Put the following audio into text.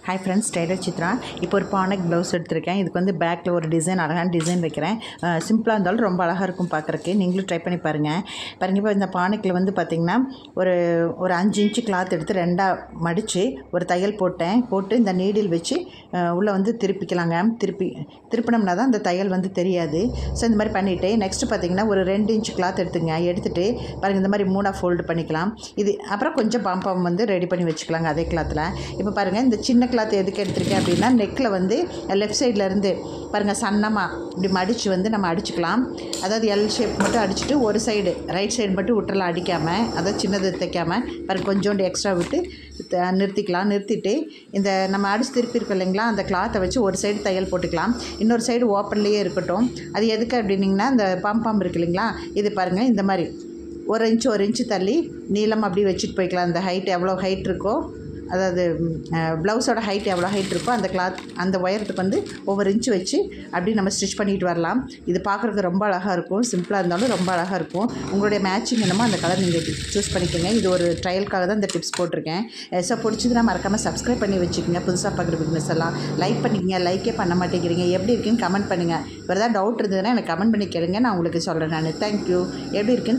Hi friends, Taylor Chitra. இப்போ ஒரு பானைக் blouse எடுத்திருக்கேன். இதுக்கு வந்து பேக்கில் ஒரு டிசைன், அழகான டிசைன் வைக்கிறேன். சிம்பிளாக இருந்தாலும் ரொம்ப அழகாக இருக்கும் பார்க்குறக்கு. நீங்களும் ட்ரை பண்ணி பாருங்கள். இப்போ இந்த பானைக்கில் வந்து பார்த்திங்கன்னா ஒரு 5 இன்ச்சு கிளாத் எடுத்து 2ஆக மடித்து ஒரு தையல் போட்டு இந்த நீடில் வச்சு உள்ளே வந்து திருப்பிக்கலாங்க. திருப்பினோம்னா தான் அந்த தையல் வந்து தெரியாது. ஸோ இந்த மாதிரி பண்ணிவிட்டு நெக்ஸ்ட்டு பார்த்திங்கன்னா ஒரு 2 இன்ச்சு கிளாத் எடுத்துகிட்டு பாருங்கள், இந்த மாதிரி 3ஆக ஃபோல்டு பண்ணிக்கலாம். இது அப்புறம் கொஞ்சம் பாம்பம் வந்து ரெடி பண்ணி வச்சுக்கலாங்க அதே கிளாத்தில். இப்போ பாருங்கள், இந்த சின்ன கிளாத் எதுக்கு எடுத்திருக்கேன் அப்படின்னா, நெக்கில் வந்து லெஃப்ட் சைட்லேருந்து பாருங்கள் சன்னமாக இப்படி மடித்து வந்து நம்ம அடிச்சுக்கலாம். அதாவது எல் ஷேப் மட்டும் அடிச்சுட்டு ஒரு சைடு ரைட் சைடு மட்டும் விட்டுலாம் அடிக்காமல், அதாவது சின்னது தைக்காமல் பாருங்கள் கொஞ்சோண்டு எக்ஸ்ட்ரா விட்டு நிறுத்திக்கலாம். நிறுத்திட்டு இந்த நம்ம அடிச்சு திருப்பி இருக்கோம் இல்லைங்களா, அந்த கிளாத்தை வச்சு ஒரு சைடு தையல் போட்டுக்கலாம். இன்னொரு சைடு ஓப்பன்லேயே இருக்கட்டும். அது எதுக்கு அப்படின்னிங்கன்னா, இந்த பாம்பாம் இருக்குது இல்லைங்களா, இது பாருங்கள் இந்த மாதிரி ஒரு இன்ச்சு தள்ளி நீளம் அப்படி வச்சுட்டு போய்க்கலாம். அந்த ஹைட் எவ்வளோ ஹைட் இருக்கோ, அதாவது ப்ளவுஸோட ஹைட் எவ்வளோ ஹைட் இருக்கோ அந்த கிளாத் அந்த ஒயரத்துக்கு வந்து ஒவ்வொரு இன்ச்சு வச்சு அப்படி நம்ம ஸ்டிச் பண்ணிட்டு வரலாம். இது பார்க்குறதுக்கு ரொம்ப அழகாக இருக்கும். சிம்பிளாக இருந்தாலும் ரொம்ப அழகாக இருக்கும். உங்களுடைய மேட்சிங் என்னமோ அந்த கலர் நீங்கள் சூஸ் பண்ணிக்கோங்க. இது ஒரு ட்ரையலுக்காக தான் இந்த டிப்ஸ் போட்டிருக்கேன். ஸோ பிடிச்சதுன்னா மறக்காமல் சப்ஸ்கிரைப் பண்ணி வச்சுக்கோங்க. புதுசாக பார்க்குற பிக்னஸ் எல்லாம் லைக் பண்ணிக்கங்க. லைக்கே பண்ண மாட்டேங்கிறீங்க. எப்படி இருக்குன்னு கமெண்ட் பண்ணுங்கள். வேறு ஏதாவது டவுட் இருந்ததுன்னா எனக்கு கமெண்ட் பண்ணி கேளுங்க, நான் உங்களுக்கு சொல்கிறேன். தேங்க்யூ. எப்படி இருக்குன்னு